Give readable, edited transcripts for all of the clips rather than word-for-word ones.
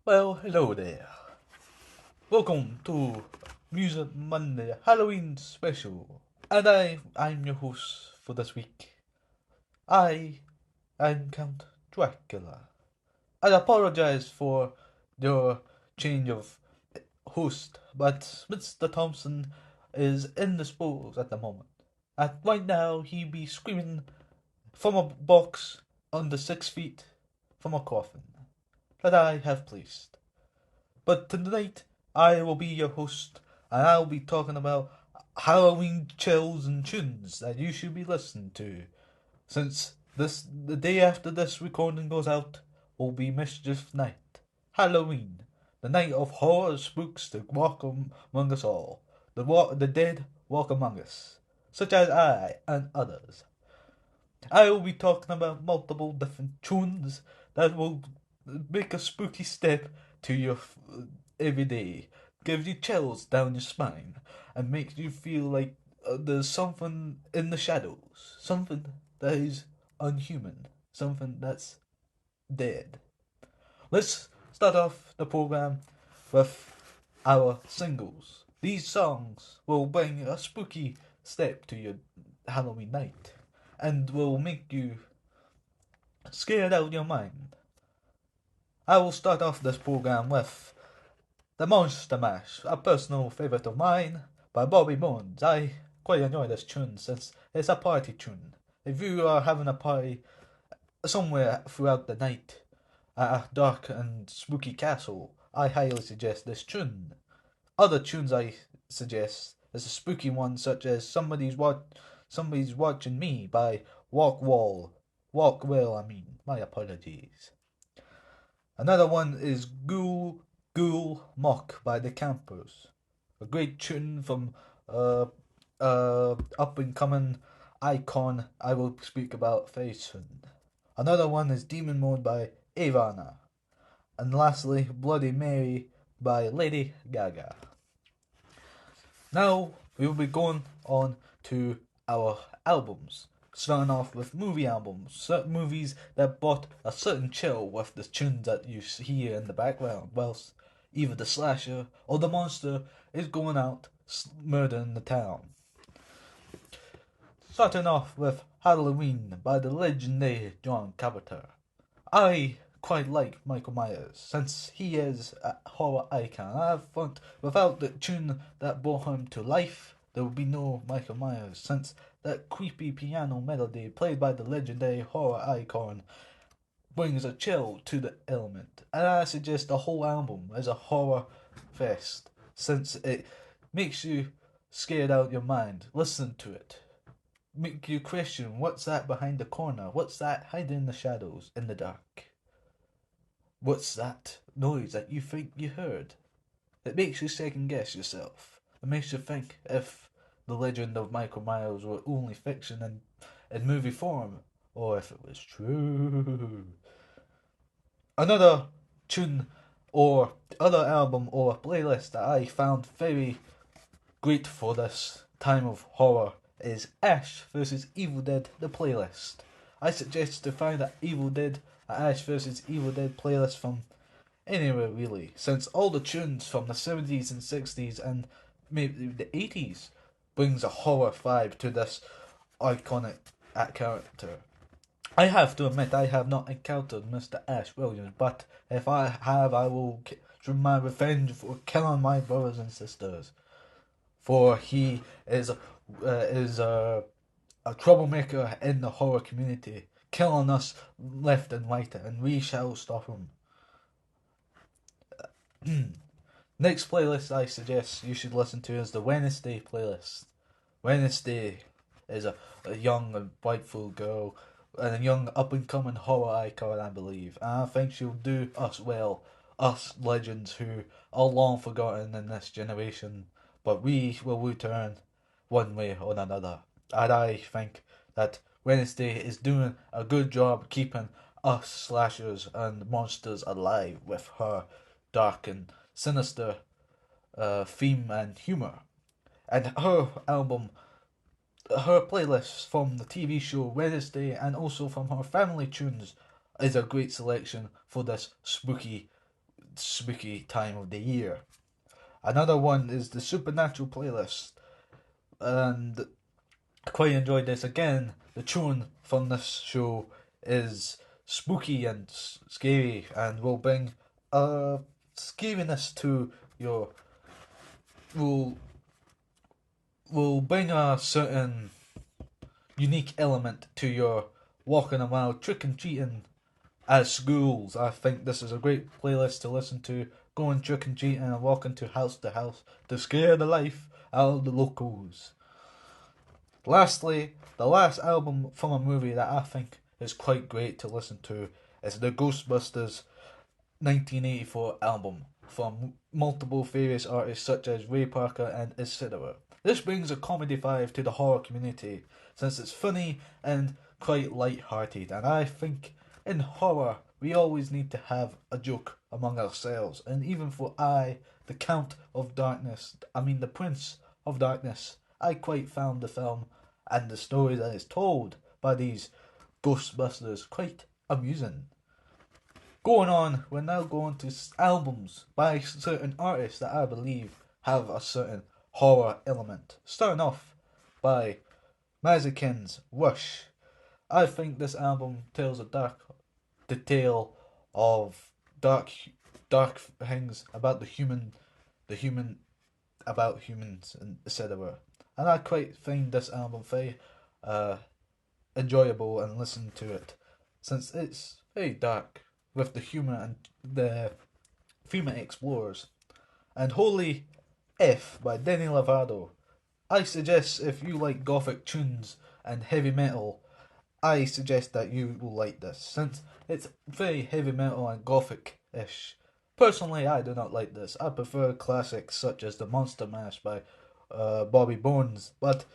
Well, hello there. Welcome to Music Monday Halloween special. And I'm your host for this week. I am Count Dracula. I apologize for your change of host, but Mr. Thompson is indisposed at the moment. And right now, he be screaming from a box under 6 feet from a coffin that I have placed. But tonight, I will be your host, and I'll be talking about Halloween chills and tunes that you should be listening to. Since the day after this recording goes out, will be Mischief Night, Halloween, the night of horror spooks that walk among us all. The dead walk among us, such as I and others. I will be talking about multiple different tunes that will make a spooky step to your every day, gives you chills down your spine, and makes you feel like there's something in the shadows, something that is unhuman, something that's dead. Let's start off the program with our singles. These songs will bring a spooky step to your Halloween night and will make you scared out your mind. I will start off this program with The Monster Mash, a personal favourite of mine by Bobby Bones. I quite enjoy this tune since it's a party tune. If you are having a party somewhere throughout the night at a dark and spooky castle, I highly suggest this tune. Other tunes I suggest is a spooky one such as Somebody's Watching Me by Walk Well, my apologies. Another one is Ghoul Mock by the Campers. A great tune from uh up and coming icon I will speak about very soon. Another one is Demon Mode by Ivana. And lastly, Bloody Mary by Lady Gaga. Now we will be going on to our albums. Starting off with movie albums, certain movies that brought a certain chill with the tunes that you hear in the background, whilst either the slasher or the monster is going out murdering the town. Starting off with Halloween by the legendary John Carpenter. I quite like Michael Myers since he is a horror icon. I thought without the tune that brought him to life, there would be no Michael Myers since that creepy piano melody played by the legendary horror icon brings a chill to the element. And I suggest the whole album as a horror fest since it makes you scared out your mind. Listen to it. Make you question what's that behind the corner? What's that hiding in the shadows in the dark? What's that noise that you think you heard? It makes you second guess yourself. It makes you think if the legend of Michael Myers were only fiction in movie form, or if it was true. Another tune or other album or playlist that I found very great for this time of horror is Ash vs. Evil Dead, the playlist. I suggest to find an Ash vs. Evil Dead playlist from anywhere really, since all the tunes from the 70s and 60s and maybe the 80s brings a horror vibe to this iconic character. I have to admit I have not encountered Mr. Ash Williams, but if I have, I will get my revenge for killing my brothers and sisters. For he is a troublemaker in the horror community, killing us left and right, and we shall stop him. Next playlist I suggest you should listen to is the Wednesday playlist. Wednesday is a young and rightful girl and a young up and coming horror icon, I believe. And I think she'll do us well, us legends who are long forgotten in this generation, but we will return one way or another. And I think that Wednesday is doing a good job keeping us slashers and monsters alive with her dark and sinister theme and humor. And her playlist from the TV show Wednesday and also from her family tunes is a great selection for this spooky spooky time of the year. Another one is the Supernatural playlist, and I quite enjoyed this. Again, the tune from this show is spooky and scary, and will bring scariness to your will will bring a certain unique element to your walking around trick and treating at schools. I think this is a great playlist to listen to, going trick and treating and walking to house to scare the life out of the locals. Lastly, the last album from a movie that I think is quite great to listen to is the Ghostbusters 1984 album from multiple various artists such as Ray Parker and etc. This brings a comedy vibe to the horror community since it's funny and quite light-hearted, and I think in horror we always need to have a joke among ourselves, and even for the the Prince of Darkness, I quite found the film and the story that is told by these Ghostbusters quite amusing. Going on, we're now going to albums by certain artists that I believe have a certain horror element. Starting off by Mazikins' Rush. I think this album tells the tale of dark things about the human, about humans, and etc. And I quite find this album very enjoyable and listen to it, since it's very dark with the humour and the female explorers. And Holy F by Demi Lovato. I suggest if you like gothic tunes and heavy metal, I suggest that you will like this, since it's very heavy metal and gothic-ish. Personally, I do not like this. I prefer classics such as The Monster Mash by Bobby Bones, but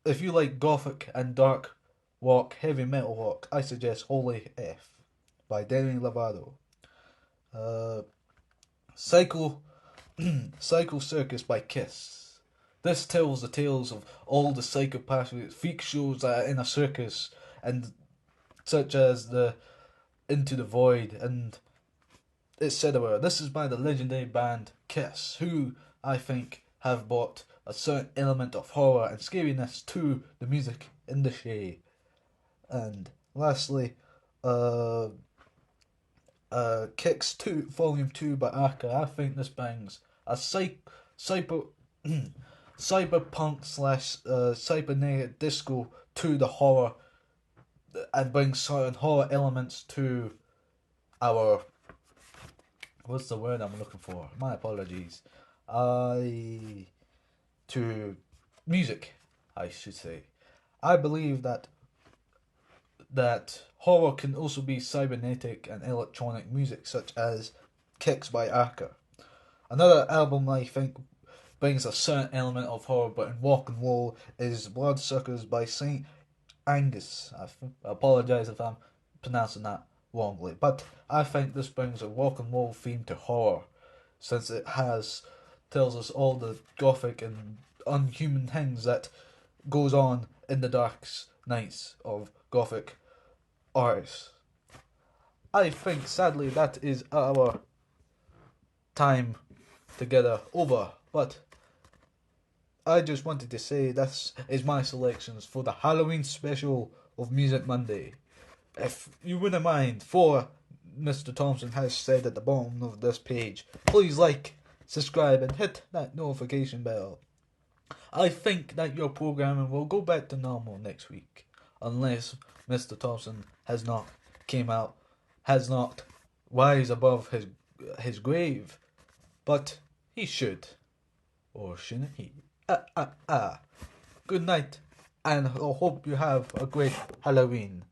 if you like gothic and dark rock, heavy metal rock, I suggest Holy F by Demi Lovato. Psycho Circus by Kiss. This tells the tales of all the psychopathic freak shows that are in a circus, and such as the Into the Void and etc. This is by the legendary band Kiss, who I think have brought a certain element of horror and scariness to the music industry. And lastly, Kicks 2 Volume 2 by Aka. I think this brings a cyberpunk slash cybernetic disco to the horror, and brings certain horror elements to our, what's the word I'm looking for? My apologies. To music, I should say. I believe that horror can also be cybernetic and electronic music, such as Kicks by Aka. Another album I think brings a certain element of horror but in rock and roll is Bloodsuckers by St. Angus. I apologise if I'm pronouncing that wrongly, but I think this brings a rock and roll theme to horror, since it tells us all the gothic and unhuman things that goes on in the dark nights of gothic artists. I think sadly that is our time together over, but I just wanted to say this is my selections for the Halloween special of Music Monday. If you wouldn't mind, for Mr. Thompson has said at the bottom of this page, please like, subscribe and hit that notification bell. I think that your programming will go back to normal next week, unless Mr. Thompson has not rise above his grave, but he should, or shouldn't he? Good night, and I hope you have a great Halloween.